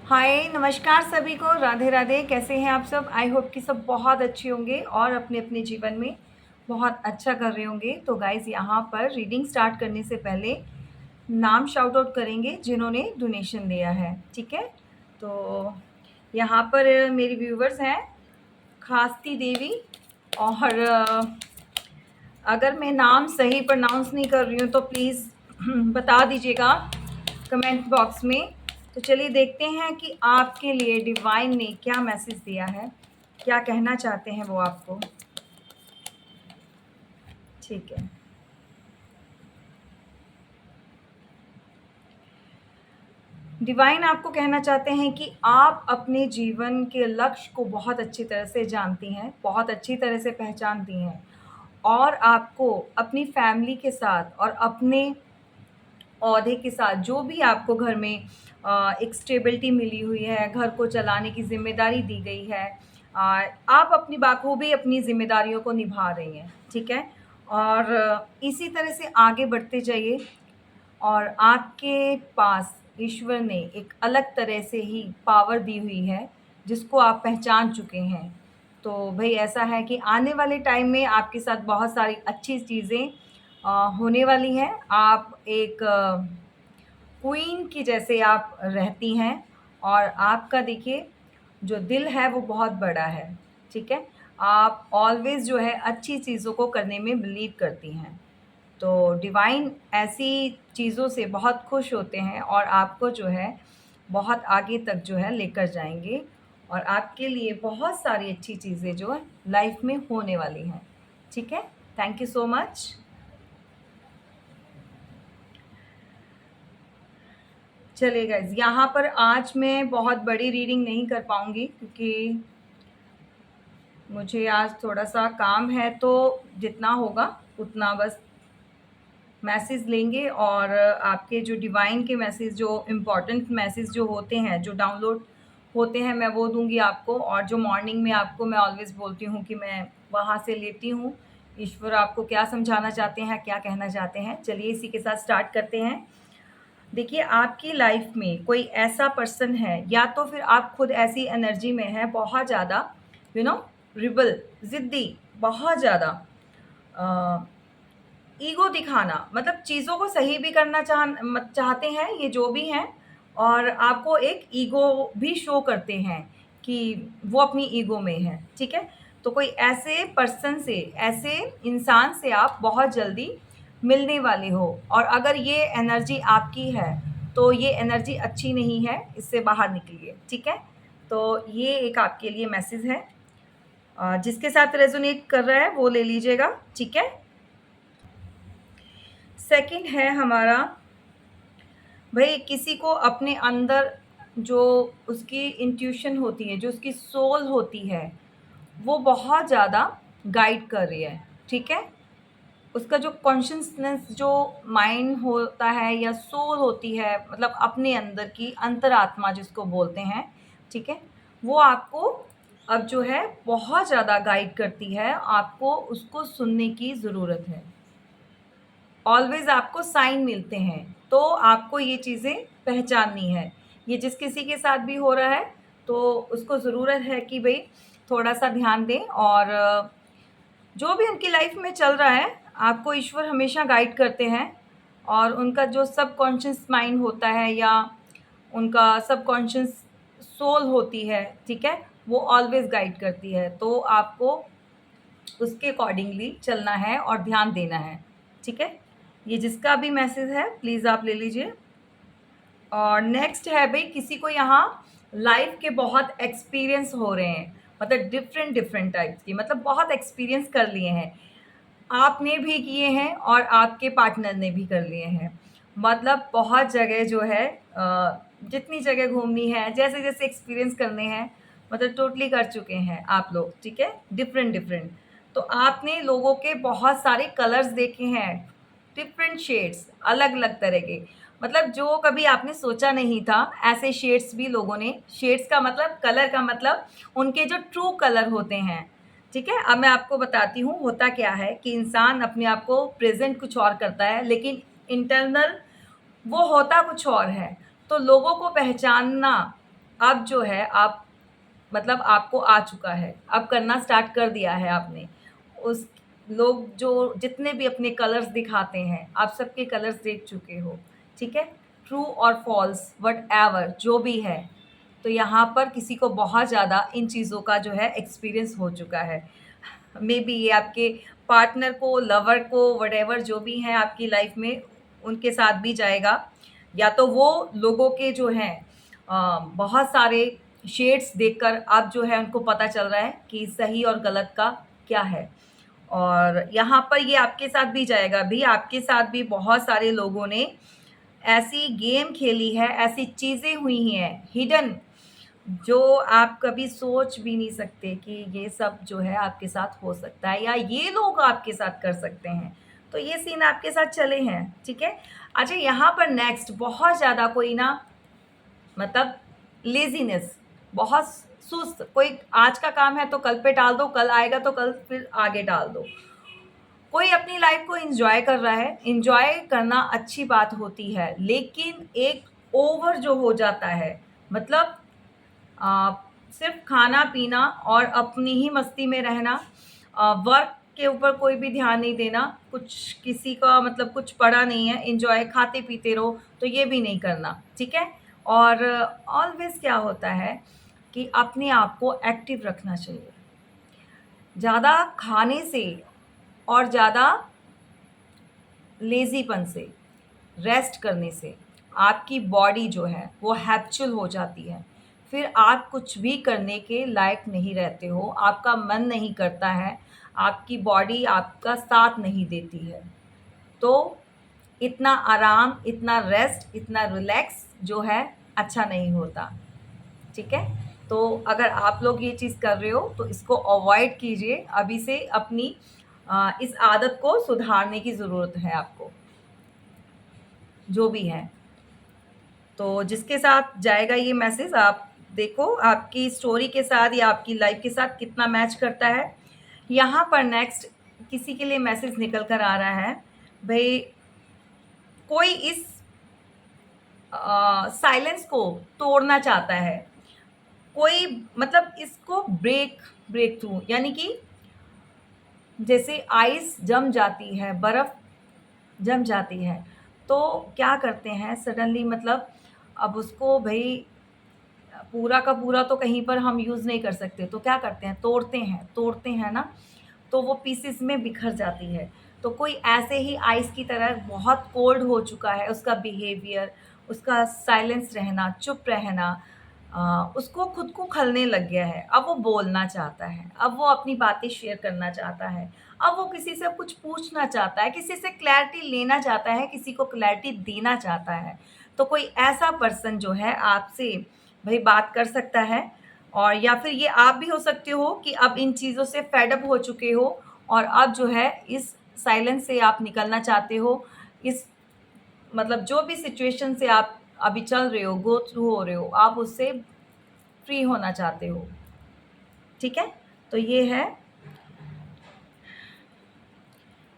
हाय नमस्कार सभी को, राधे राधे। कैसे हैं आप सब? आई होप कि सब बहुत अच्छे होंगे और अपने अपने जीवन में बहुत अच्छा कर रहे होंगे। तो गाइज़, यहाँ पर रीडिंग स्टार्ट करने से पहले नाम शाउट आउट करेंगे जिन्होंने डोनेशन दिया है, ठीक है? तो यहाँ पर मेरी व्यूवर्स हैं खास्ती देवी, और अगर मैं नाम सही प्रोनाउंस नहीं कर रही हूँ तो प्लीज़ बता दीजिएगा कमेंट बॉक्स में। तो चलिए देखते हैं कि आपके लिए डिवाइन ने क्या मैसेज दिया है, क्या कहना चाहते हैं वो आपको। ठीक है, डिवाइन आपको कहना चाहते हैं कि आप अपने जीवन के लक्ष्य को बहुत अच्छी तरह से जानती हैं, बहुत अच्छी तरह से पहचानती हैं, और आपको अपनी फैमिली के साथ और अपने ओहदे के साथ जो भी आपको घर में एक स्टेबिलिटी मिली हुई है, घर को चलाने की ज़िम्मेदारी दी गई है, आप अपनी बाखूबी अपनी ज़िम्मेदारियों को निभा रही हैं, ठीक है? और इसी तरह से आगे बढ़ते जाइए, और आपके पास ईश्वर ने एक अलग तरह से ही पावर दी हुई है, जिसको आप पहचान चुके हैं। तो भई ऐसा है कि आने वाले टाइम में आपके साथ बहुत सारी अच्छी चीज़ें होने वाली हैं। आप एक क्वीन की जैसे आप रहती हैं, और आपका देखिए जो दिल है वो बहुत बड़ा है, ठीक है? आप ऑलवेज़ जो है अच्छी चीज़ों को करने में बिलीव करती हैं। तो डिवाइन ऐसी चीज़ों से बहुत खुश होते हैं और आपको जो है बहुत आगे तक जो है लेकर जाएँगे, और आपके लिए बहुत सारी अच्छी चीज़ें जो है लाइफ़ में होने वाली हैं, ठीक है? Thank you so much. चलिए गाइज़, यहाँ पर आज मैं बहुत बड़ी रीडिंग नहीं कर पाऊँगी क्योंकि मुझे आज थोड़ा-सा काम है, तो जितना होगा उतना बस मैसेज लेंगे, और आपके जो डिवाइन के मैसेज, जो इम्पोर्टेंट मैसेज जो होते हैं, जो डाउनलोड होते हैं, मैं वो दूँगी आपको। और जो मॉर्निंग में आपको मैं ऑलवेज़ बोलती हूँ कि मैं वहाँ से लेती हूँ, ईश्वर आपको क्या समझाना चाहते हैं, क्या कहना चाहते हैं। चलिए इसी के साथ स्टार्ट करते हैं। देखिए, आपकी लाइफ में कोई ऐसा पर्सन है, या तो फिर आप खुद ऐसी एनर्जी में हैं बहुत ज़्यादा, यू नो, रिबल, ज़िद्दी, बहुत ज़्यादा ईगो दिखाना, मतलब चीज़ों को सही भी करना चाहते हैं ये जो भी हैं, और आपको एक ईगो भी शो करते हैं कि वो अपनी ईगो में हैं, ठीक है? तो कोई ऐसे पर्सन से, ऐसे इंसान से आप बहुत जल्दी मिलने वाले हो, और अगर ये एनर्जी आपकी है, तो ये एनर्जी अच्छी नहीं है, इससे बाहर निकलिए, ठीक है? तो ये एक आपके लिए मैसेज है। जिसके साथ रेज़ोनेट कर रहा है वो ले लीजिएगा, ठीक है? सेकंड है हमारा, भई किसी को अपने अंदर जो उसकी इंट्यूशन होती है, जो उसकी सोल होती है, वो बहुत ज़्यादा गाइड कर रही है, ठीक है? उसका जो कॉन्शसनेस, जो माइंड होता है या सोल होती है, मतलब अपने अंदर की अंतरात्मा जिसको बोलते हैं, ठीक है? वो आपको अब जो है बहुत ज़्यादा गाइड करती है, आपको उसको सुनने की ज़रूरत है। ऑलवेज़ आपको साइन मिलते हैं, तो आपको ये चीज़ें पहचाननी है। ये जिस किसी के साथ भी हो रहा है, तो उसको ज़रूरत है कि भई थोड़ा-सा ध्यान दें, और जो भी उनकी लाइफ़ में चल रहा है, आपको ईश्वर हमेशा गाइड करते हैं, और उनका जो सबकॉन्शियस माइंड होता है, या उनका सबकॉन्शियस सोल होती है, ठीक है? वो ऑलवेज़ गाइड करती है। तो आपको उसके अकॉर्डिंगली चलना है और ध्यान देना है, ठीक है? ये जिसका भी मैसेज है प्लीज़ आप ले लीजिए। और नेक्स्ट है भई, किसी को यहाँ लाइफ़ के बहुत एक्सपीरियंस हो रहे हैं, मतलब डिफ़रेंट डिफ़रेंट टाइप्स की, मतलब बहुत एक्सपीरियंस कर लिए हैं। आपने भी किए हैं और आपके पार्टनर ने भी कर लिए हैं। मतलब बहुत जगह जो है, जितनी जगह घूमनी है, जैसे-जैसे एक्सपीरियंस करने हैं, मतलब टोटली कर चुके हैं आप लोग, ठीक है? Different different. तो आपने लोगों के बहुत सारे कलर्स देखे हैं, डिफ़रेंट शेड्स, अलग-अलग तरह के। मतलब जो कभी आपने सोचा नहीं था, ऐसे शेड्स भी लोगों ने, शेड्स का मतलब, कलर का मतलब उनके जो ट्रू कलर होते हैं, ठीक है? अब मैं आपको बताती हूँ होता क्या है कि इंसान अपने आप को प्रेज़ेंट कुछ और करता है, लेकिन इंटरनल वो होता कुछ और है। तो लोगों को पहचानना अब जो है आप मतलब आपको आ चुका है, अब करना स्टार्ट कर दिया है आपने। उस लोग जो जितने भी अपने कलर्स दिखाते हैं, आप सबके कलर्स देख चुके हो, ठीक है? ट्रू और फ़ॉल्स व्हाटएवर जो भी है, तो यहाँ पर किसी को बहुत ज़्यादा इन चीज़ों का जो है एक्सपीरियंस हो चुका है। मेबी ये आपके पार्टनर को, लवर को, व्हाटएवर जो भी हैं आपकी लाइफ में, उनके साथ भी जाएगा। या तो वो लोगों के जो हैं बहुत सारे शेड्स देखकर अब जो है उनको पता चल रहा है कि सही और गलत का क्या है। और यहाँ पर ये आपके साथ भी जाएगा, भी आपके साथ भी बहुत सारे लोगों ने ऐसी गेम खेली है, ऐसी चीज़ें हुई हैं हिडन, जो आप कभी सोच भी नहीं सकते कि ये सब जो है आपके साथ हो सकता है या ये लोग आपके साथ कर सकते हैं। तो ये सीन आपके साथ चले हैं, ठीक है? अच्छा, यहाँ पर नेक्स्ट बहुत ज़्यादा कोई ना मतलब लेज़ीनेस, बहुत सुस्त, कोई आज का काम है तो कल पे टाल दो, कल आएगा तो कल फिर आगे टाल दो। कोई अपनी लाइफ को एन्जॉय कर रहा है, एन्जॉय करना अच्छी बात होती है, लेकिन एक ओवर जो हो जाता है, मतलब अ, सिर्फ खाना-पीना और अपनी ही मस्ती में रहना, वर्क के ऊपर कोई भी ध्यान नहीं देना, कुछ किसी का मतलब कुछ पड़ा नहीं है, एन्जॉय खाते-पीते रहो, तो ये भी नहीं करना, ठीक है? और ऑलवेज़ क्या होता है कि अपने आप को एक्टिव रखना चाहिए। ज़्यादा खाने से और ज़्यादा लेज़ीपन से, रेस्ट करने से आपकी बॉडी जो है वो हैप्चुअल हो जाती है। फिर आप कुछ भी करने के लायक नहीं रहते हो, आपका मन नहीं करता है, आपकी बॉडी आपका साथ नहीं देती है। तो इतना आराम, इतना रेस्ट, इतना रिलैक्स जो है अच्छा नहीं होता, ठीक है? तो अगर आप लोग ये चीज़ कर रहे हो तो इसको अवॉइड कीजिए, अभी से अपनी इस आदत को सुधारने की ज़रूरत है आपको, जो भी है। तो जिसके साथ जाएगा ये मैसेज, आप देखो आपकी स्टोरी के साथ या आपकी लाइफ के साथ कितना मैच करता है। यहाँ पर नेक्स्ट किसी के लिए मैसेज निकल कर आ रहा है, भई कोई इस साइलेंस को तोड़ना चाहता है। कोई मतलब इसको ब्रेक थ्रू, यानी कि जैसे आइस जम जाती है, बर्फ़ जम जाती है, तो क्या करते हैं सडनली, मतलब अब उसको भई पूरा का पूरा तो कहीं पर हम यूज़ नहीं कर सकते, तो क्या करते हैं, तोड़ते हैं ना, तो वो पीसेस में बिखर जाती है। तो कोई ऐसे ही आइस की तरह बहुत कोल्ड हो चुका है, उसका बिहेवियर, उसका साइलेंस रहना, चुप रहना, उसको खुद को खलने लग गया है। अब वो बोलना चाहता है, अब वो अपनी बातें शेयर करना चाहता है, अब वो किसी से कुछ पूछना चाहता है, किसी से क्लैरिटी लेना चाहता है, किसी को क्लैरिटी देना चाहता है। तो कोई ऐसा पर्सन जो है आपसे भई बात कर सकता है, और या फिर ये आप भी हो सकते हो कि अब इन चीज़ों से फेड अप हो चुके हो और अब जो है इस साइलेंस से आप निकलना चाहते हो। इस मतलब जो भी सिचुएशन से आप अभी चल रहे हो, गो थ्रू हो रहे हो, आप उससे फ्री होना चाहते हो, ठीक है? तो ये है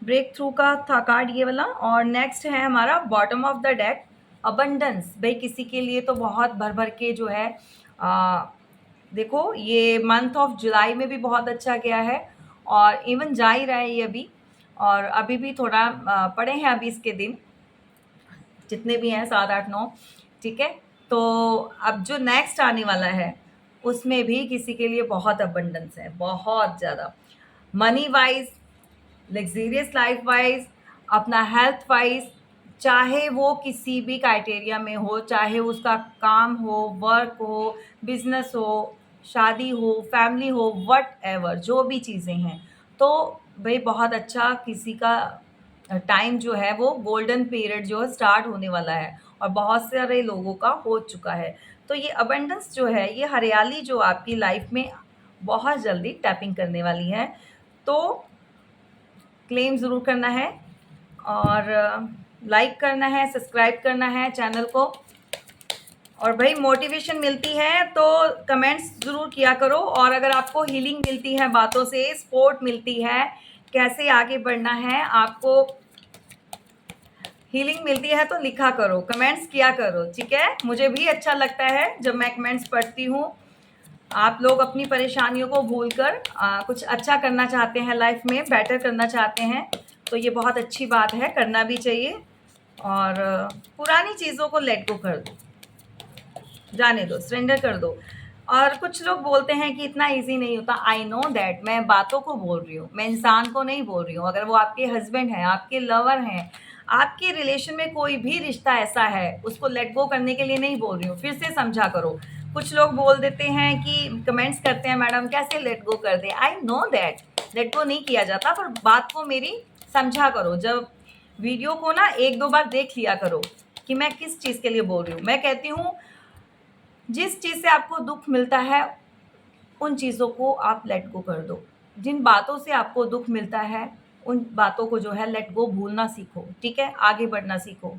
ब्रेक थ्रू का था कार्ड ये वाला। और नेक्स्ट है हमारा bottom of the deck, abundance. भाई किसी के लिए तो बहुत भर-भर के जो है अ, देखो ये मंथ ऑफ जुलाई में भी बहुत अच्छा गया है और इवन जा ही रहा है ये अभी, और अभी भी थोड़ा पड़े हैं अभी इसके दिन, जितने भी हैं 7, 8, 9, ठीक है? तो अब जो नेक्स्ट आने वाला है, उसमें भी किसी के लिए बहुत अबंडेंस है, बहुत ज़्यादा। Money wise, luxurious life wise, अपना हेल्थ वाइज़, चाहे वो किसी भी क्राइटेरिया में हो, चाहे उसका काम हो, वर्क हो, बिज़नेस हो, शादी हो, फैमिली हो, व्हाटएवर जो भी चीज़ें हैं। तो भई बहुत अच्छा किसी का टाइम जो है वो गोल्डन पीरियड जो है स्टार्ट होने वाला है और बहुत सारे लोगों का हो चुका है। तो ये अबंडेंस जो है, ये हरियाली जो आपकी लाइफ़ में बहुत जल्दी टैपिंग करने वाली है। तो क्लेम ज़रूर करना है और लाइक करना है, सब्सक्राइब करना है चैनल को। और भाई मोटिवेशन मिलती है तो कमेंट्स ज़रूर किया करो, और अगर आपको हीलिंग मिलती है बातों से, सपोर्ट मिलती है, कैसे आगे बढ़ना है आपको, हीलिंग मिलती है तो लिखा करो, कमेंट्स किया करो, ठीक है। मुझे भी अच्छा लगता है जब मैं कमेंट्स पढ़ती हूँ। आप लोग अपनी परेशानियों को भूलकर कुछ अच्छा करना चाहते हैं, लाइफ में बेटर करना चाहते हैं, तो ये बहुत अच्छी बात है, करना भी चाहिए। और पुरानी चीज़ों को लेट गो कर दो, जाने दो, सरेंडर कर दो। और कुछ लोग बोलते हैं कि इतना इजी नहीं होता। आई नो दैट, मैं बातों को बोल रही हूँ, मैं इंसान को नहीं बोल रही हूँ। अगर वो आपके हस्बैंड हैं, आपके लवर हैं, आपके रिलेशन में कोई भी रिश्ता ऐसा है, उसको लेट गो करने के लिए नहीं बोल रही हूँ। फिर से समझा करो। कुछ लोग बोल देते हैं कि कमेंट्स करते हैं, मैडम कैसे लेट गो कर दे। I know that let go नहीं किया जाता, पर बात को मेरी समझा करो। जब वीडियो को ना एक दो बार देख लिया करो कि मैं किस चीज़ के लिए बोल रही हूँ। मैं कहती हूँ जिस चीज़ से आपको दुख मिलता है, उन चीज़ों को आप लेट गो कर दो। जिन बातों से आपको दुख मिलता है, उन बातों को जो है लेट गो, भूलना सीखो, ठीक है? आगे बढ़ना सीखो।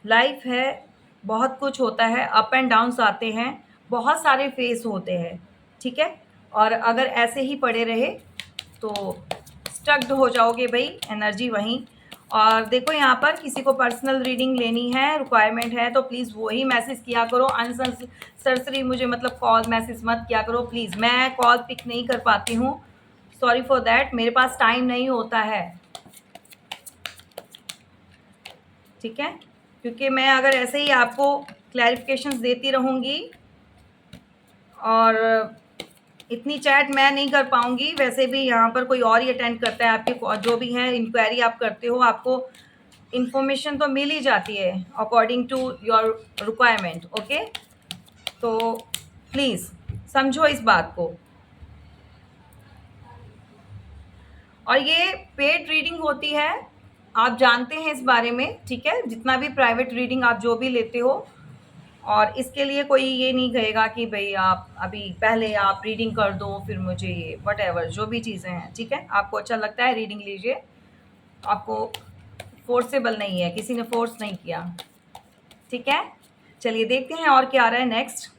लाइफ है, बहुत कुछ होता है, अप एंड डाउन्स आते हैं, बहुत सारे फेज़ होते हैं, ठीक है? और अगर ऐसे ही पड़े रहे तो स्टक्ड हो जाओगे भई, एनर्जी वहीं। और देखो यहाँ पर किसी को पर्सनल रीडिंग लेनी है, रिक्वायरमेंट है, तो प्लीज़ वही मैसेज किया करो। अनसरसरी मुझे मतलब कॉल मैसेज मत किया करो प्लीज़। मैं कॉल पिक नहीं कर पाती हूँ, सॉरी फॉर दैट, मेरे पास टाइम नहीं होता है, ठीक है? क्योंकि मैं अगर ऐसे ही आपको क्लैरिफिकेशंस देती रहूँगी और इतनी चैट मैं नहीं कर पाऊँगी। वैसे भी यहाँ पर कोई और ही अटेंड करता है, आपकी जो भी है इंक्वायरी आप करते हो, आपको इन्फॉर्मेशन तो मिल ही जाती है according to your requirement, okay. तो प्लीज़ समझो इस बात को। और ये पेड रीडिंग होती है, आप जानते हैं इस बारे में, ठीक है? जितना भी प्राइवेट रीडिंग आप जो भी लेते हो, और इसके लिए कोई ये नहीं कहेगा कि भाई आप अभी पहले आप रीडिंग कर दो फिर मुझे ये वट जो भी चीज़ें हैं, ठीक है? आपको अच्छा लगता है रीडिंग लीजिए, आपको फोर्सेबल नहीं है, किसी ने फोर्स नहीं किया, ठीक है? चलिए देखते हैं और क्या आ रहा है नेक्स्ट।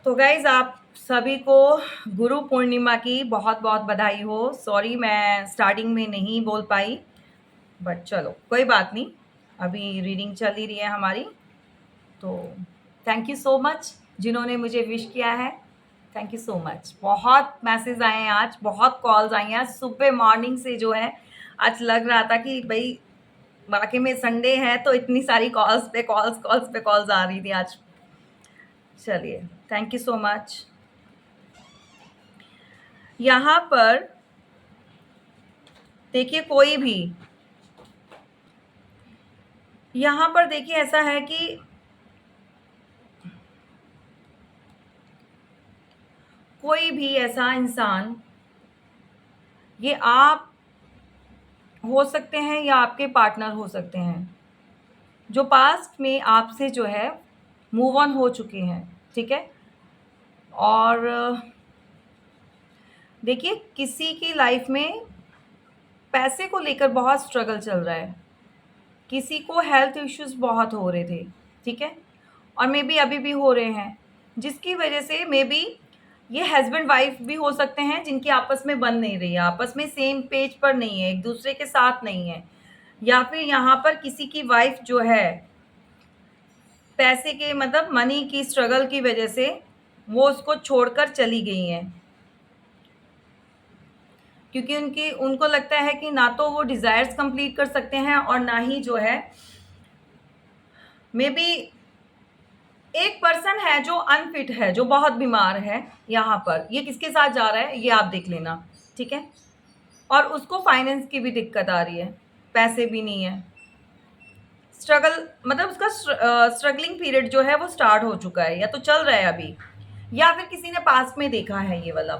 तो गाइज़ आप सभी को गुरु पूर्णिमा की बहुत बहुत बधाई हो। सॉरी मैं स्टार्टिंग में नहीं बोल पाई, बट चलो कोई बात नहीं, अभी रीडिंग चल ही रही है हमारी। तो थैंक यू सो मच जिन्होंने मुझे विश किया है, थैंक यू सो मच। बहुत मैसेज आए हैं आज, बहुत कॉल्स आई हैं आज सुबह मॉर्निंग से जो है। आज लग रहा था कि भाई वाकई में संडे है, तो इतनी सारी कॉल्स पे कॉल्स आ रही थी आज। चलिए थैंक यू सो मच। यहाँ पर देखिए कोई भी, यहाँ पर देखिए ऐसा है कि कोई भी ऐसा इंसान, ये आप हो सकते हैं या आपके पार्टनर हो सकते हैं, जो पास्ट में आपसे जो है मूव ऑन हो चुके हैं, ठीक है? और देखिए किसी की लाइफ में पैसे को लेकर बहुत स्ट्रगल चल रहा है, किसी को हेल्थ इश्यूज बहुत हो रहे थे, ठीक है? और मे बी अभी भी हो रहे हैं, जिसकी वजह से मे बी ये हस्बैंड वाइफ भी हो सकते हैं जिनकी आपस में बन नहीं रही है, आपस में सेम पेज पर नहीं है, एक दूसरे के साथ नहीं है। या फिर यहाँ पर किसी की वाइफ जो है पैसे के मतलब मनी की स्ट्रगल की वजह से वो उसको छोड़कर चली गई हैं, क्योंकि उनको लगता है कि ना तो वो डिज़ायर्स कंप्लीट कर सकते हैं और ना ही जो है मे बी एक पर्सन है जो अनफिट है, जो बहुत बीमार है। यहाँ पर ये किसके साथ जा रहा है ये आप देख लेना, ठीक है? और उसको फाइनेंस की भी दिक्कत आ रही है, पैसे भी नहीं है, स्ट्रगल मतलब उसका स्ट्रगलिंग पीरियड जो है वो स्टार्ट हो चुका है या तो चल रहा है अभी, या फिर किसी ने पास्ट में देखा है ये वाला।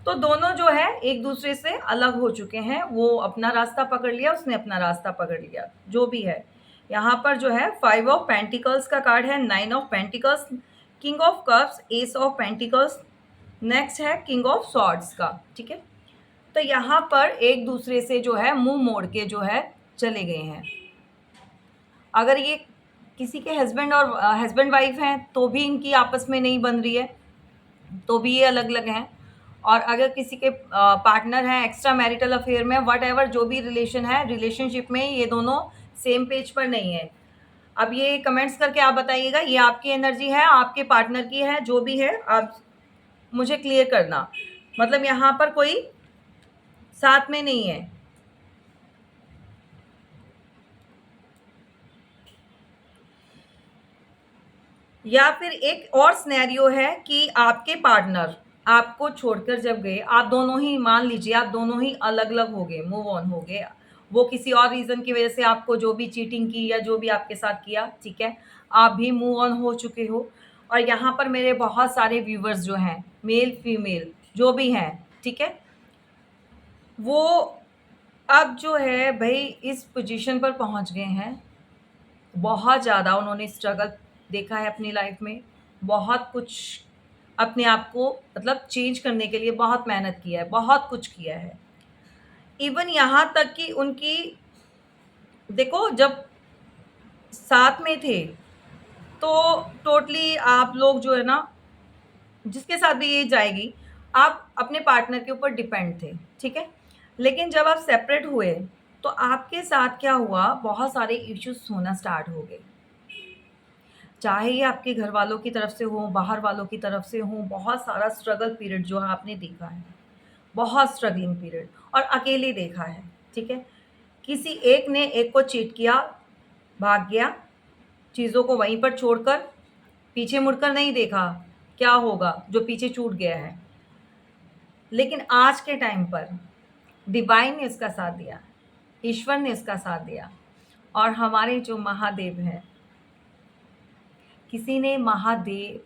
तो दोनों जो है एक दूसरे से अलग हो चुके हैं, वो अपना रास्ता पकड़ लिया, उसने अपना रास्ता पकड़ लिया, जो भी है। यहाँ पर जो है 5 ऑफ पेंटिकल्स का कार्ड है, 9 of pentacles, king of cups, S of pentacles, next है किंग ऑफ सॉर्ड्स का, ठीक है? तो यहाँ पर एक दूसरे से जो है मुंह मोड़ के जो है चले गए हैं। अगर ये किसी के हस्बैंड और हस्बैंड वाइफ हैं तो भी इनकी आपस में नहीं बन रही है, तो भी ये अलग अलग हैं। और अगर किसी के पार्टनर हैं एक्स्ट्रा मैरिटल अफेयर में, वट एवर जो भी रिलेशन है, रिलेशनशिप में ये दोनों सेम पेज पर नहीं है। अब ये कमेंट्स करके आप बताइएगा ये आपकी एनर्जी है, आपके पार्टनर की है, जो भी है आप मुझे क्लियर करना। मतलब यहाँ पर कोई साथ में नहीं है। या फिर एक और सिनेरियो है कि आपके पार्टनर आपको छोड़कर जब गए, आप दोनों ही, मान लीजिए आप दोनों ही अलग अलग हो गए, मूव ऑन हो गए, वो किसी और रीज़न की वजह से आपको जो भी चीटिंग की या जो भी आपके साथ किया, ठीक है, आप भी मूव ऑन हो चुके हो। और यहाँ पर मेरे बहुत सारे व्यूवर्स जो हैं, मेल फीमेल जो भी हैं, ठीक है, वो अब जो है भाई इस पोजीशन पर पहुँच गए हैं। बहुत ज़्यादा उन्होंने स्ट्रगल देखा है अपनी लाइफ में, बहुत कुछ अपने आप को मतलब चेंज करने के लिए बहुत मेहनत किया है, बहुत कुछ किया है। इवन यहाँ तक कि उनकी, देखो जब साथ में थे तो टोटली आप लोग जो है ना, जिसके साथ भी ये जाएगी, आप अपने पार्टनर के ऊपर डिपेंड थे, ठीक है? लेकिन जब आप सेपरेट हुए तो आपके साथ क्या हुआ, बहुत सारे इश्यूज़ होना स्टार्ट हो गए। चाहे ये आपके घर वालों की तरफ से हो, बाहर वालों की तरफ से हो, बहुत सारा स्ट्रगल पीरियड जो है आपने देखा है, बहुत स्ट्रगलिंग पीरियड, और अकेले देखा है, ठीक है? किसी एक ने एक को चीट किया, भाग गया, चीज़ों को वहीं पर छोड़कर, पीछे मुड़कर नहीं देखा, क्या होगा जो पीछे छूट गया है। लेकिन आज के टाइम पर डिवाइन ने इसका साथ दिया, ईश्वर ने इसका साथ दिया, और हमारे जो महादेव हैं, किसी ने महादेव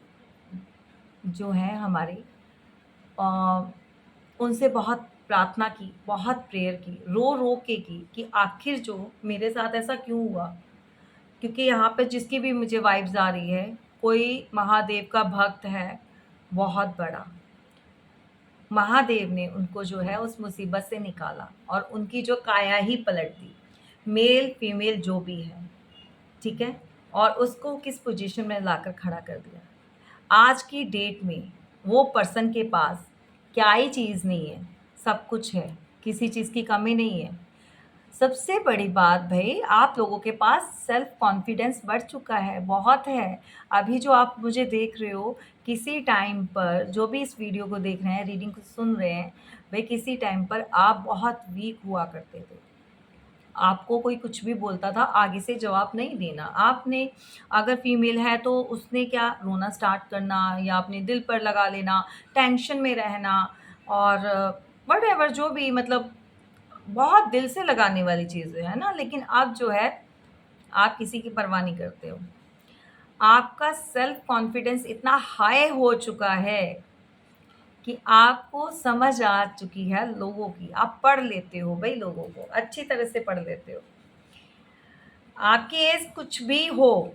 जो हैं हमारे, अ, उनसे बहुत प्रार्थना की, बहुत प्रेयर की, रो रो के की कि आखिर जो मेरे साथ ऐसा क्यों हुआ। क्योंकि यहाँ पे जिसकी भी मुझे वाइब्स आ रही है, कोई महादेव का भक्त है बहुत बड़ा। महादेव ने उनको जो है उस मुसीबत से निकाला और उनकी जो काया ही पलट दी, मेल फीमेल जो भी है, ठीक है? और उसको किस पोजीशन में लाकर खड़ा कर दिया। आज की डेट में वो पर्सन के पास क्या ही चीज़ नहीं है, सब कुछ है, किसी चीज़ की कमी नहीं है। सबसे बड़ी बात भई, आप लोगों के पास सेल्फ कॉन्फिडेंस बढ़ चुका है, बहुत है। अभी जो आप मुझे देख रहे हो, किसी टाइम पर जो भी इस वीडियो को देख रहे हैं, रीडिंग को सुन रहे हैं, भई किसी टाइम पर आप बहुत वीक हुआ करते थे। आपको कोई कुछ भी बोलता था, आगे से जवाब नहीं देना। आपने अगर फीमेल है तो उसने क्या, रोना स्टार्ट करना या अपने दिल पर लगा लेना, टेंशन में रहना, और व्हाटएवर जो भी, मतलब बहुत दिल से लगाने वाली चीज़ें है ना। लेकिन अब जो है, आप किसी की परवाह नहीं करते हो। आपका सेल्फ कॉन्फिडेंस इतना हाई हो चुका है कि आपको समझ आ चुकी है लोगों की। आप पढ़ लेते हो भई, लोगों को अच्छी तरह से पढ़ लेते हो। आपकी एज कुछ भी हो,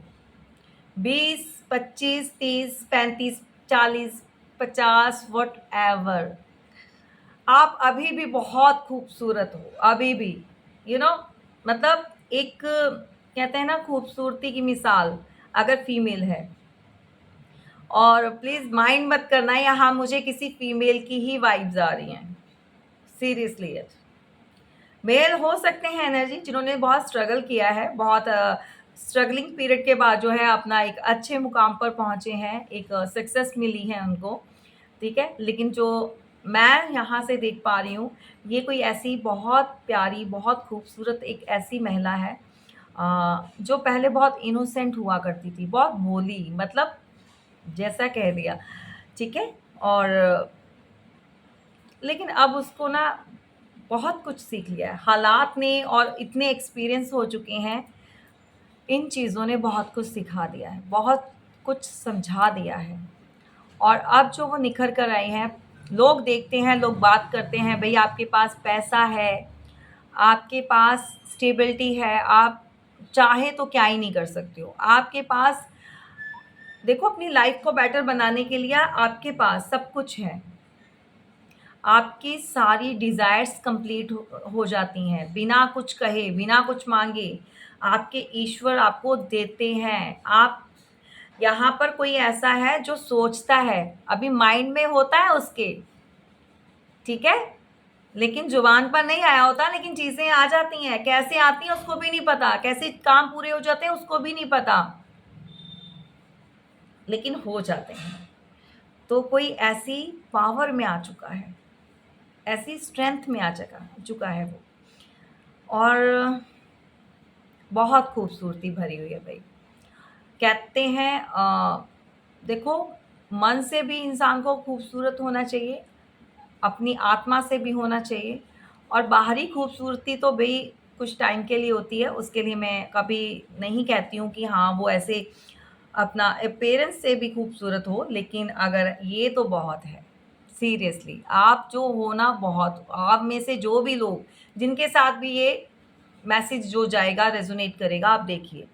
20, 25, 30, 35, 40, 50, व्हाटएवर, आप अभी भी बहुत खूबसूरत हो, अभी भी, मतलब एक कहते हैं ना खूबसूरती की मिसाल, अगर फीमेल है। और प्लीज़ माइंड मत करना, यहाँ मुझे किसी फीमेल की ही वाइब्स आ रही हैं, सीरियसली इट। मेल हो सकते हैं एनर्जी जिन्होंने बहुत स्ट्रगल किया है, बहुत स्ट्रगलिंग पीरियड के बाद जो है अपना एक अच्छे मुकाम पर पहुँचे हैं, एक सक्सेस मिली है उनको, ठीक है? लेकिन जो मैं यहाँ से देख पा रही हूँ, ये कोई ऐसी बहुत प्यारी, बहुत खूबसूरत एक ऐसी महिला है, जो पहले बहुत इनोसेंट हुआ करती थी, बहुत भोली, मतलब जैसा कह दिया, ठीक है? और लेकिन अब उसको ना बहुत कुछ सीख लिया है। हालात ने और इतने एक्सपीरियंस हो चुके हैं, इन चीज़ों ने बहुत कुछ सिखा दिया है, बहुत कुछ समझा दिया है। और अब जो वो निखर कर आई हैं, लोग देखते हैं, लोग बात करते हैं, भई आपके पास पैसा है, आपके पास स्टेबिलिटी है, आप चाहे तो क्या ही नहीं कर सकते हो। आपके पास देखो, अपनी लाइफ़ को बेटर बनाने के लिए आपके पास सब कुछ है। आपकी सारी डिज़ायर्स कंप्लीट हो जाती हैं, बिना कुछ कहे, बिना कुछ माँगे। आपके ईश्वर आपको देते हैं। आप यहाँ पर कोई ऐसा है जो सोचता है, अभी माइंड में होता है उसके, ठीक है? लेकिन ज़ुबान पर नहीं आया होता, लेकिन चीज़ें आ जाती हैं। कैसे आती हैं उसको भी नहीं पता, कैसे काम पूरे हो जाते हैं उसको भी नहीं पता, लेकिन हो जाते हैं। तो कोई ऐसी पावर में आ चुका है, ऐसी स्ट्रेंथ में आ चुका चुका है वो, और बहुत खूबसूरती भरी हुई है भई। कहते हैं देखो, मन से भी इंसान को खूबसूरत होना चाहिए, अपनी आत्मा से भी होना चाहिए, और बाहरी खूबसूरती तो भई कुछ टाइम के लिए होती है, उसके लिए मैं कभी नहीं कहती हूँ कि हाँ, वो ऐसे अपना अपीयरेंस से भी खूबसूरत हो, लेकिन अगर ये तो बहुत है, सीरियसली आप जो हो ना, बहुत आप में से जो भी लोग जिनके साथ भी ये मैसेज जो जाएगा रेज़ोनेट करेगा, आप देखिए।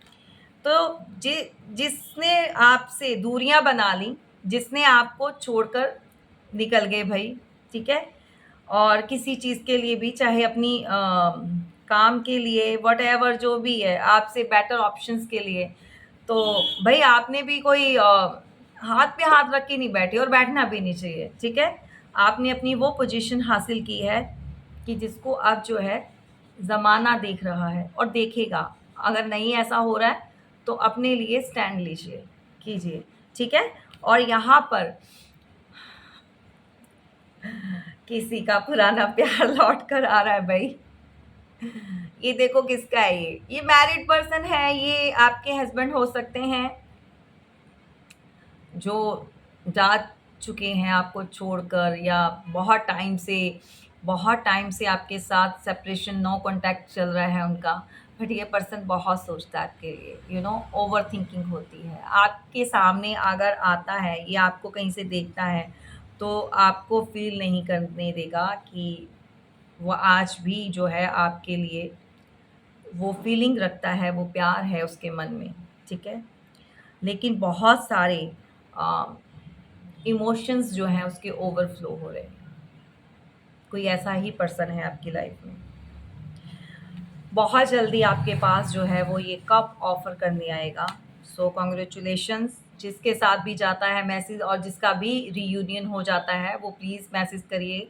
तो जिसने आपसे दूरियां बना ली, जिसने आपको छोड़कर निकल गए भाई, ठीक है? और किसी चीज़ के लिए भी, चाहे अपनी काम के लिए, व्हाटएवर जो भी है, आपसे बेटर ऑप्शंस के लिए, तो भाई आपने भी कोई हाथ पे हाथ रख के नहीं बैठे, और बैठना भी नहीं चाहिए, ठीक है? आपने अपनी वो पोजीशन हासिल की है कि जिसको अब जो है ज़माना देख रहा है और देखेगा। अगर नहीं ऐसा हो रहा है तो अपने लिए स्टैंड लीजिए, कीजिए, ठीक है? और यहाँ पर किसी का पुराना प्यार लौट कर आ रहा है भाई। ये देखो किसका है ये मैरिड पर्सन है, ये आपके हस्बैंड हो सकते हैं, जो जा चुके हैं आपको छोड़कर, या बहुत टाइम से आपके साथ सेपरेशन, नो कॉन्टैक्ट चल रहा है उनका। बट ये पर्सन बहुत सोचता है आपके लिए, ओवर थिंकिंग होती है। आपके सामने अगर आता है या आपको कहीं से देखता है, तो आपको फ़ील नहीं करने देगा कि वो आज भी जो है आपके लिए वो फीलिंग रखता है, वो प्यार है उसके मन में, ठीक है? लेकिन बहुत सारे अ, इमोशंस जो हैं उसके ओवरफ्लो हो रहे हैं। कोई ऐसा ही पर्सन है आपकी लाइफ में। बहुत जल्दी आपके पास जो है वो ये कप ऑफ़र करने आएगा। सो कांग्रेचुलेशंस, जिसके साथ भी जाता है मैसेज और जिसका भी रियूनियन हो जाता है, वो प्लीज़ मैसेज करिए।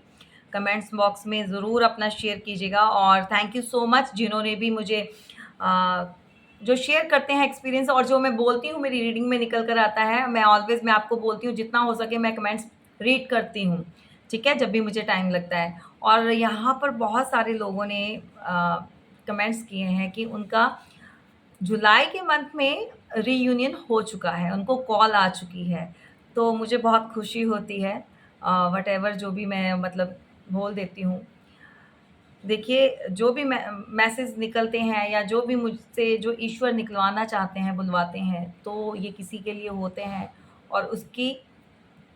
कमेंट्स बॉक्स में ज़रूर अपना शेयर कीजिएगा, और थैंक यू सो मच जिन्होंने भी मुझे अ, जो शेयर करते हैं एक्सपीरियंस, और जो मैं बोलती हूँ मेरी रीडिंग में निकल कर आता है। मैं आपको बोलती हूँ जितना हो सके मैं कमेंट्स रीड करती हूँ, ठीक है? जब भी मुझे टाइम लगता है। और यहाँ पर बहुत सारे लोगों ने कमेंट्स किए हैं कि उनका जुलाई के मंथ में रीयूनियन हो चुका है, उनको कॉल आ चुकी है। तो मुझे बहुत खुशी होती है, व्हाटएवर जो भी मैं मतलब बोल देती हूँ। देखिए, जो भी मैसेज निकलते हैं, या जो भी मुझसे जो ईश्वर निकलवाना चाहते हैं, बुलवाते हैं, तो ये किसी के लिए होते हैं, और उसकी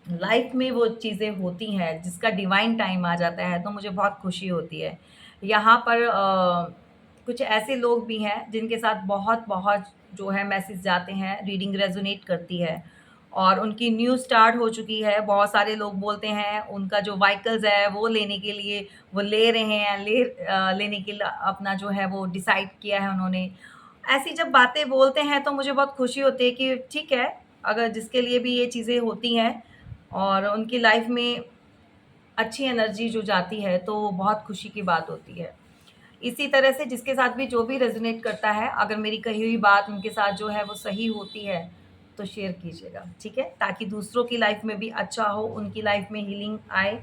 लाइफ में वो चीज़ें होती हैं, जिसका डिवाइन टाइम आ जाता है, तो मुझे बहुत खुशी होती है। यहाँ पर कुछ ऐसे लोग भी हैं जिनके साथ बहुत-बहुत जो है मैसेज जाते हैं, रीडिंग रेज़ोनेट करती है, और उनकी न्यू स्टार्ट हो चुकी है। बहुत सारे लोग बोलते हैं उनका जो व्हीकल्स है वो लेने के लिए वो ले रहे हैं, लेने के लिए अपना जो है वो डिसाइड किया है उन्होंने। ऐसी जब बातें बोलते हैं तो मुझे बहुत खुशी होती है कि ठीक है, अगर जिसके लिए भी ये चीज़ें होती हैं और उनकी लाइफ में अच्छी एनर्जी जो जाती है, तो बहुत खुशी की बात होती है। इसी तरह से जिसके साथ भी जो भी रेज़ोनेट करता है, अगर मेरी कही हुई बात उनके साथ जो है वो सही होती है, तो शेयर कीजिएगा, ठीक है? ताकि दूसरों की लाइफ में भी अच्छा हो, उनकी लाइफ में हीलिंग आए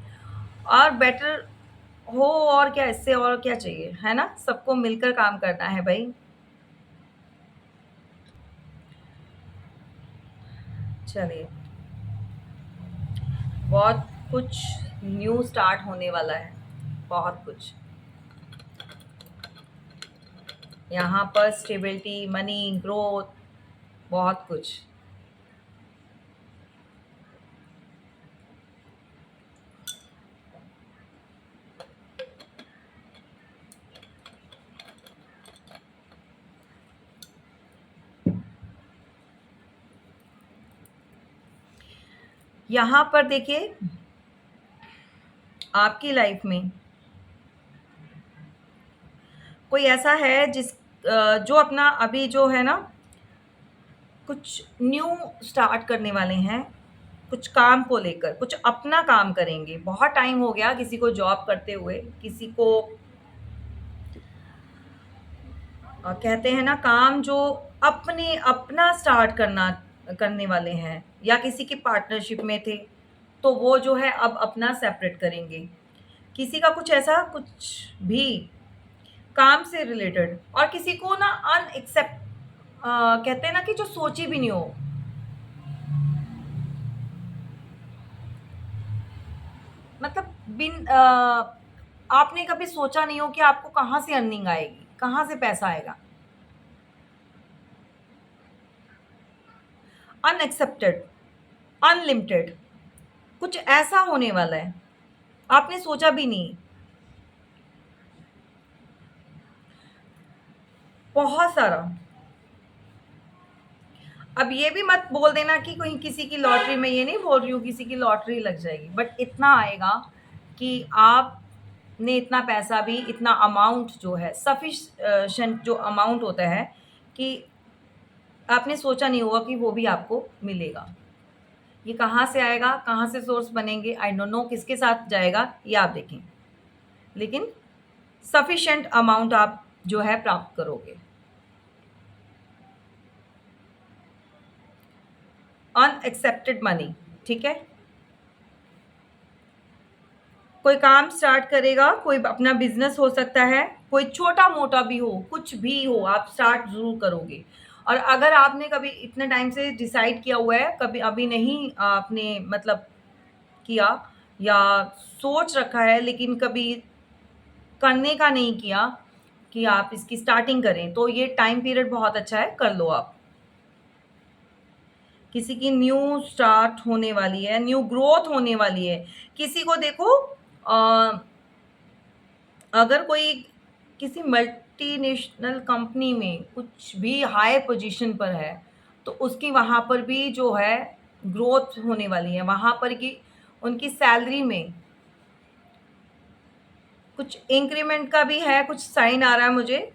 और बेटर हो, और क्या, इससे और क्या चाहिए, है ना? सबको मिलकर काम करना है भई। चलिए, बहुत कुछ न्यू स्टार्ट होने वाला है, बहुत कुछ। यहाँ पर स्टेबिलिटी, मनी, ग्रोथ, बहुत कुछ। यहाँ पर देखिए, आपकी लाइफ में कोई ऐसा है जो अपना अभी जो है ना कुछ न्यू स्टार्ट करने वाले हैं, कुछ काम को लेकर, कुछ अपना काम करेंगे। बहुत टाइम हो गया किसी को जॉब करते हुए, किसी को कहते हैं ना काम जो अपने अपना स्टार्ट करने वाले हैं या किसी की पार्टनरशिप में थे, तो वो जो है अब अपना सेपरेट करेंगे। किसी का कुछ ऐसा कुछ भी काम से रिलेटेड, और किसी को ना अनएक्सेप्ट कहते हैं ना कि जो सोची भी नहीं हो, मतलब आपने कभी सोचा नहीं हो कि आपको कहाँ से अर्निंग आएगी, कहाँ से पैसा आएगा। अनएक्सेप्टेड, अनलिमिटेड, कुछ ऐसा होने वाला है, आपने सोचा भी नहीं। बहुत सारा। अब ये भी मत बोल देना कि कोई किसी की लॉटरी, में ये नहीं बोल रही हूँ किसी की लॉटरी लग जाएगी, बट इतना आएगा कि आपने इतना पैसा भी, इतना अमाउंट जो है सफिशिएंट जो अमाउंट होता है कि आपने सोचा नहीं होगा कि वो भी आपको मिलेगा। ये कहाँ से आएगा, कहाँ से सोर्स बनेंगे, आई डोंट नो, किसके साथ जाएगा ये आप देखें, लेकिन सफिशिएंट अमाउंट आप जो है प्राप्त करोगे। अनएक्सेप्टेड मनी, ठीक है। कोई काम स्टार्ट करेगा, कोई अपना बिजनेस हो सकता है, कोई छोटा मोटा भी हो, कुछ भी हो, आप स्टार्ट जरूर करोगे। और अगर आपने कभी इतने टाइम से डिसाइड किया हुआ है, कभी अभी नहीं आपने मतलब किया, या सोच रखा है लेकिन कभी करने का नहीं किया कि आप इसकी स्टार्टिंग करें, तो ये टाइम पीरियड बहुत अच्छा है, कर लो आप। किसी की न्यू स्टार्ट होने वाली है, न्यू ग्रोथ होने वाली है। किसी को देखो अगर कोई किसी मल्टीनेशनल कंपनी में कुछ भी हाई पोजीशन पर है, तो उसकी वहाँ पर भी जो है ग्रोथ होने वाली है। वहाँ पर की उनकी सैलरी में कुछ इंक्रीमेंट का भी है, कुछ साइन आ रहा है मुझे।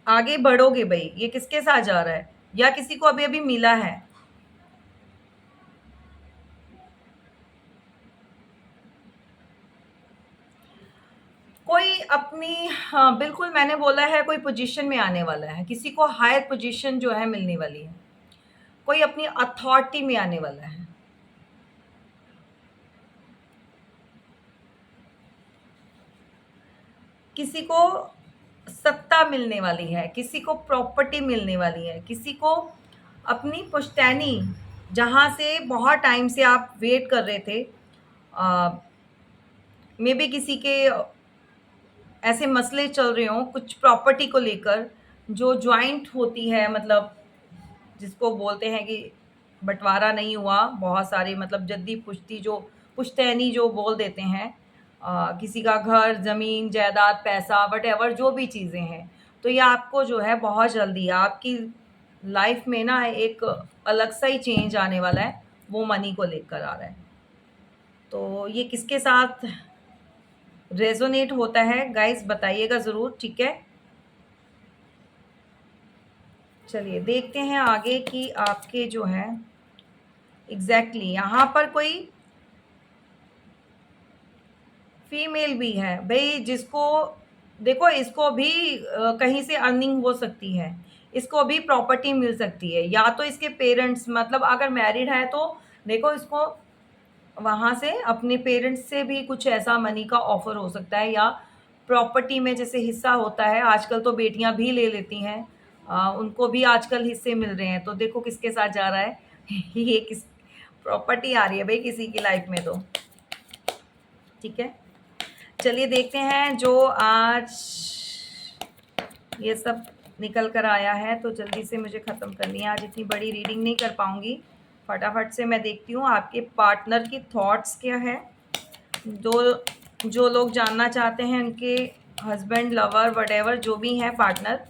आगे बढ़ोगे भाई, ये किसके साथ जा रहा है, या किसी को अभी अभी मिला है। कोई अपनी, हाँ बिल्कुल मैंने बोला है, कोई पोजीशन में आने वाला है, किसी को हायर पोजीशन जो है मिलने वाली है, कोई अपनी अथॉरिटी में आने वाला है। किसी को सत्ता मिलने वाली है, किसी को प्रॉपर्टी मिलने वाली है, किसी को अपनी पुश्तैनी, जहाँ से बहुत टाइम से आप वेट कर रहे थे, मे बी किसी के ऐसे मसले चल रहे हों कुछ प्रॉपर्टी को लेकर, जो जॉइंट होती है, मतलब जिसको बोलते हैं कि बंटवारा नहीं हुआ, बहुत सारे मतलब जद्दी पुश्ती जो पुश्तैनी जो बोल देते हैं, किसी का घर, ज़मीन, जायदाद, पैसा, वटेवर जो भी चीज़ें हैं, तो ये आपको जो है बहुत जल्दी आपकी लाइफ में ना एक अलग सा ही चेंज आने वाला है, वो मनी को लेकर आ रहा है। तो ये किसके साथ रेजोनेट होता है गाइस, बताइएगा ज़रूर, ठीक है। चलिए देखते हैं आगे कि आपके जो है एग्जैक्टली यहाँ पर कोई फीमेल भी है भाई, जिसको देखो, इसको भी कहीं से अर्निंग हो सकती है, इसको भी प्रॉपर्टी मिल सकती है, या तो इसके पेरेंट्स, मतलब अगर मैरिड है तो देखो इसको वहाँ से अपने पेरेंट्स से भी कुछ ऐसा मनी का ऑफर हो सकता है, या प्रॉपर्टी में जैसे हिस्सा होता है, आजकल तो बेटियां भी ले लेती हैं, उनको भी आजकल हिस्से मिल रहे हैं। तो देखो किसके साथ जा रहा है ये किस प्रॉपर्टी आ रही है भाई किसी की लाइफ में, तो ठीक है। चलिए देखते हैं जो आज ये सब निकल कर आया है, तो जल्दी से मुझे ख़त्म करनी है, आज इतनी बड़ी रीडिंग नहीं कर पाऊँगी। फटाफट से मैं देखती हूँ आपके पार्टनर की थॉट्स क्या है। जो लोग जानना चाहते हैं उनके हस्बैंड, लवर, वटेवर जो भी हैं पार्टनर,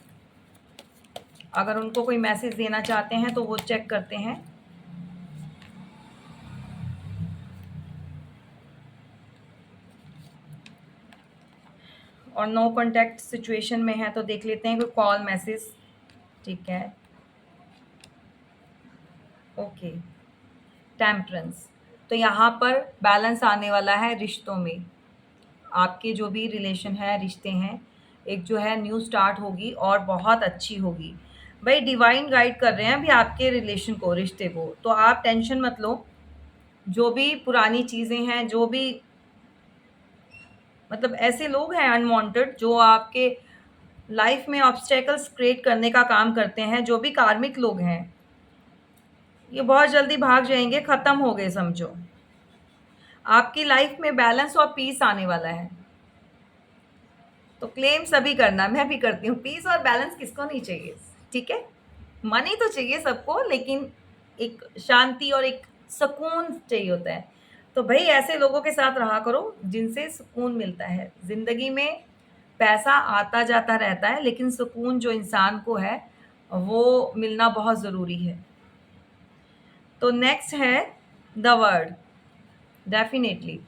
अगर उनको कोई मैसेज देना चाहते हैं तो वो चेक करते हैं। और नो कॉन्टैक्ट सिचुएशन में है, तो देख लेते हैं कोई कॉल मैसेज। ठीक है, ओके। टेम्परेंस, तो यहाँ पर बैलेंस आने वाला है रिश्तों में। आपके जो भी रिलेशन है, रिश्ते हैं, एक जो है न्यू स्टार्ट होगी और बहुत अच्छी होगी। भाई डिवाइन गाइड कर रहे हैं अभी आपके रिलेशन को, रिश्ते को, तो आप टेंशन मत लो। जो भी पुरानी चीज़ें हैं, जो भी मतलब ऐसे लोग हैं अनवांटेड जो आपके लाइफ में ऑब्स्टेकल्स क्रिएट करने का काम करते हैं, जो भी कार्मिक लोग हैं, ये बहुत जल्दी भाग जाएंगे, ख़त्म हो गए समझो। आपकी लाइफ में बैलेंस और पीस आने वाला है। तो क्लेम सभी करना, मैं भी करती हूँ। पीस और बैलेंस किसको नहीं चाहिए, ठीक है। मनी तो चाहिए सबको, लेकिन एक शांति और एक सुकून चाहिए होता है। तो भाई ऐसे लोगों के साथ रहा करो जिनसे सुकून मिलता है। ज़िंदगी में पैसा आता जाता रहता है, लेकिन सुकून जो इंसान को है वो मिलना बहुत ज़रूरी है। तो नेक्स्ट है द वर्ड। डेफिनेटली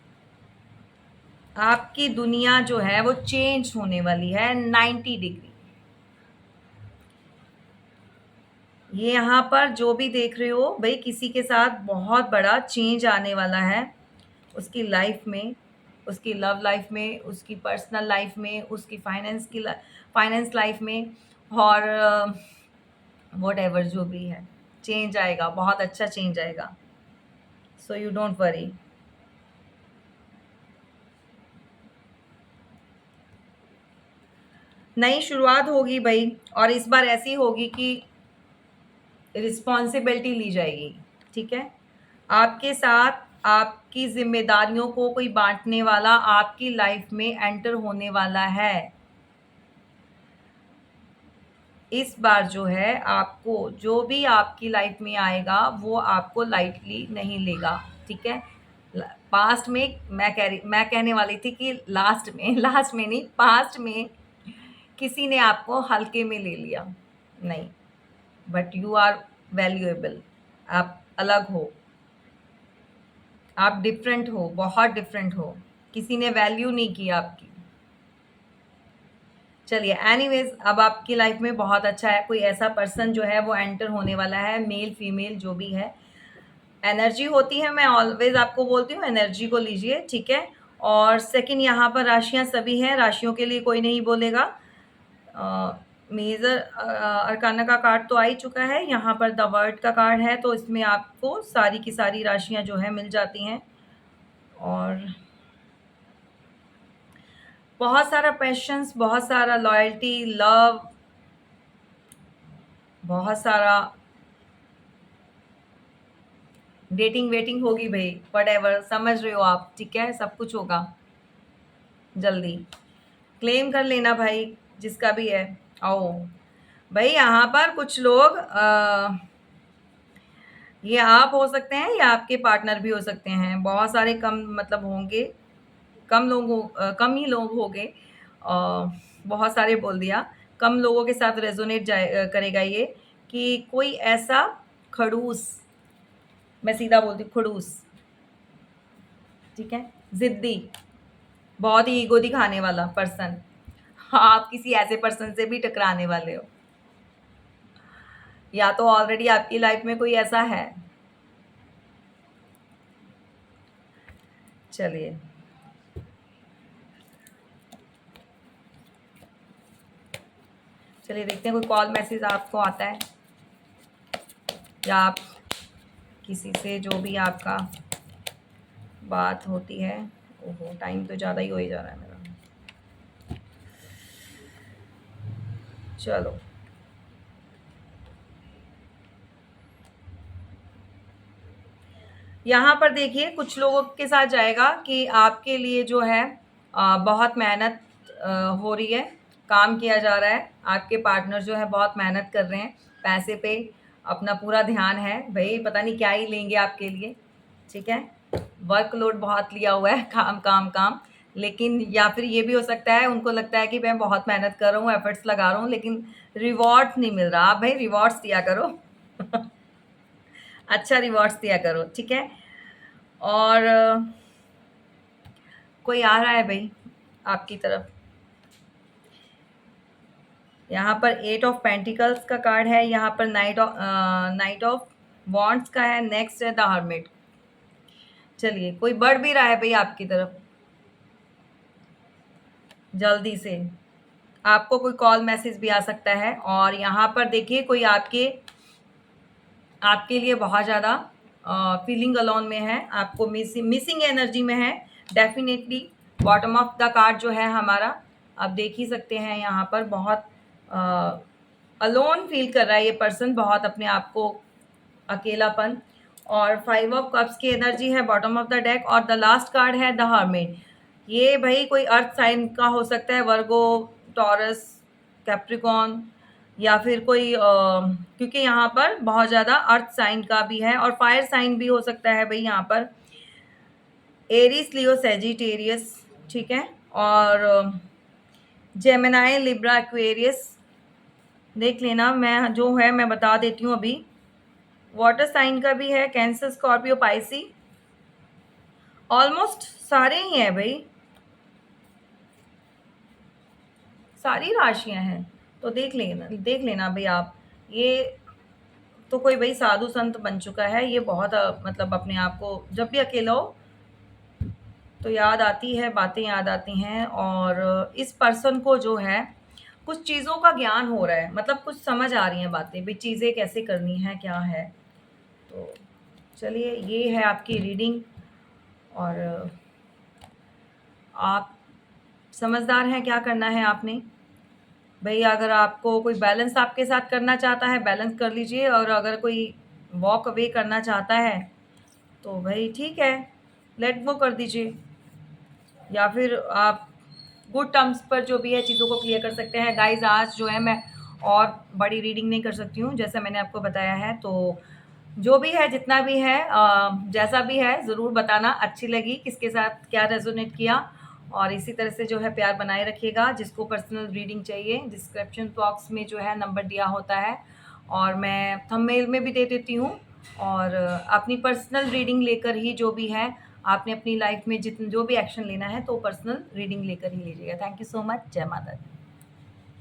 आपकी दुनिया जो है वो चेंज होने वाली है 90 डिग्री। ये यहाँ पर जो भी देख रहे हो भाई, किसी के साथ बहुत बड़ा चेंज आने वाला है उसकी लाइफ में, उसकी लव लाइफ में, उसकी पर्सनल लाइफ में, उसकी फाइनेंस लाइफ में, और वॉट एवर जो भी है, चेंज आएगा, बहुत अच्छा चेंज आएगा। So you don't worry. नई शुरुआत होगी भाई, और इस बार ऐसी होगी कि रिस्पॉन्सिबिलिटी ली जाएगी। ठीक है, आपके साथ आपकी जिम्मेदारियों को कोई बांटने वाला आपकी लाइफ में एंटर होने वाला है। इस बार जो है आपको जो भी आपकी लाइफ में आएगा वो आपको लाइटली नहीं लेगा। ठीक है, पास्ट में मैं कहने वाली थी कि लास्ट में लास्ट में नहीं, पास्ट में किसी ने आपको हल्के में ले लिया, नहीं, बट यू आर वैल्यूएबल। आप अलग हो, आप डिफरेंट हो, बहुत डिफरेंट हो, किसी ने वैल्यू नहीं की आपकी। चलिए एनीवेज, अब आपकी लाइफ में बहुत अच्छा है, कोई ऐसा पर्सन जो है वो एंटर होने वाला है, मेल फीमेल जो भी है। एनर्जी होती है, मैं ऑलवेज आपको बोलती हूँ एनर्जी को लीजिए, ठीक है। और सेकंड, यहाँ पर राशियाँ सभी हैं, राशियों के लिए कोई नहीं बोलेगा। मेजर अरकाना का कार्ड तो आ ही चुका है, यहाँ पर द वर्ड का कार्ड है, तो इसमें आपको सारी की सारी राशियाँ जो है मिल जाती हैं। और बहुत सारा पैशंस, बहुत सारा लॉयल्टी, लव, बहुत सारा डेटिंग वेटिंग होगी भाई, व्हाटएवर समझ रहे हो आप, ठीक है, सब कुछ होगा जल्दी। क्लेम कर लेना भाई जिसका भी है। आओ भाई, यहाँ पर कुछ लोग ये आप हो सकते हैं या आपके पार्टनर भी हो सकते हैं, बहुत सारे कम मतलब होंगे, कम ही लोग होंगे, बहुत सारे बोल दिया, कम लोगों के साथ रेजोनेट करेगा ये, कि कोई ऐसा खड़ूस, मैं सीधा बोलती हूँ खड़ूस, ठीक है, जिद्दी, बहुत ही ईगो दिखाने वाला पर्सन, आप किसी ऐसे पर्सन से भी टकराने वाले हो, या तो ऑलरेडी आपकी लाइफ में कोई ऐसा है। चलिए चलिए देखते हैं कोई कॉल मैसेज आपको आता है, या आप किसी से जो भी आपका बात होती है। ओहो, टाइम तो ज़्यादा ही हो ही जा रहा है मेरा। चलो यहाँ पर देखिए, कुछ लोगों के साथ जाएगा कि आपके लिए जो है बहुत मेहनत हो रही है, काम किया जा रहा है, आपके पार्टनर जो है बहुत मेहनत कर रहे हैं, पैसे पे अपना पूरा ध्यान है, भाई पता नहीं क्या ही लेंगे आपके लिए, ठीक है। वर्कलोड बहुत लिया हुआ है, काम काम काम, लेकिन या फिर ये भी हो सकता है उनको लगता है कि मैं बहुत मेहनत कर रहा हूँ, एफर्ट्स लगा रहा हूँ, लेकिन रिवॉर्ड नहीं मिल रहा। आप भाई रिवॉर्ड्स दिया करो अच्छा रिवॉर्ड्स दिया करो, ठीक है। और कोई आ रहा है भाई आपकी तरफ, यहाँ पर 8 ऑफ पेंटिकल्स का कार्ड है, यहाँ पर नाइट ऑफ वॉन्ड्स का है, नेक्स्ट है द हर्मिट। चलिए, कोई बढ़ भी रहा है भाई आपकी तरफ, जल्दी से आपको कोई कॉल मैसेज भी आ सकता है। और यहाँ पर देखिए कोई आपके लिए बहुत ज़्यादा फीलिंग अलोन में है, आपको मिसिंग एनर्जी में है definitely. Bottom of the card जो है हमारा, आप देख ही सकते हैं यहाँ पर बहुत अलोन फील कर रहा है ये पर्सन, बहुत अपने आप को अकेलापन। और 5 ऑफ कप्स की एनर्जी है बॉटम ऑफ द डेक, और द लास्ट कार्ड है द हर्मिट। ये भाई कोई अर्थ साइन का हो सकता है, वर्गो, टॉरस, कैप्रिकॉन, या फिर कोई क्योंकि यहाँ पर बहुत ज़्यादा अर्थ साइन का भी है और फायर साइन भी हो सकता है भाई यहाँ पर, एरीज, लियो, सेजिटेरियस, ठीक है, और जेमिनाई, लिब्रा, एक्वेरियस। देख लेना, मैं जो है मैं बता देती हूँ अभी। वाटर साइन का भी है, कैंसर, स्कॉर्पियो, पाइसी, ऑलमोस्ट सारे ही हैं भाई, सारी राशियां हैं। तो देख लेना भाई आप, ये तो कोई भाई साधु संत बन चुका है ये, बहुत मतलब अपने आप को जब भी अकेला हो तो याद आती है, बातें याद आती हैं। और इस पर्सन को जो है कुछ चीज़ों का ज्ञान हो रहा है, मतलब कुछ समझ आ रही हैं बातें भी, चीज़ें कैसे करनी है, क्या है। तो चलिए, ये है आपकी रीडिंग, और आप समझदार हैं, क्या करना है आपने भाई। अगर आपको कोई बैलेंस आपके साथ करना चाहता है, बैलेंस कर लीजिए, और अगर कोई वॉक अवे करना चाहता है तो भाई ठीक है, लेट गो कर दीजिए, या फिर आप गुड टर्म्स पर जो भी है चीज़ों को क्लियर कर सकते हैं। गाइज, आज जो है मैं और बड़ी रीडिंग नहीं कर सकती हूँ, जैसा मैंने आपको बताया है। तो जो भी है, जितना भी है, जैसा भी है, ज़रूर बताना अच्छी लगी, किसके साथ क्या रेजोनेट किया। और इसी तरह से जो है प्यार बनाए रखिएगा। जिसको पर्सनल रीडिंग चाहिए, डिस्क्रिप्शन बॉक्स में जो है नंबर दिया होता है, और मैं थंबनेल में भी दे देती हूँ। और अपनी पर्सनल रीडिंग लेकर ही, जो भी है आपने अपनी लाइफ में जो भी एक्शन लेना है, तो पर्सनल रीडिंग लेकर ही लीजिएगा। Thank you so much. जय माता दी।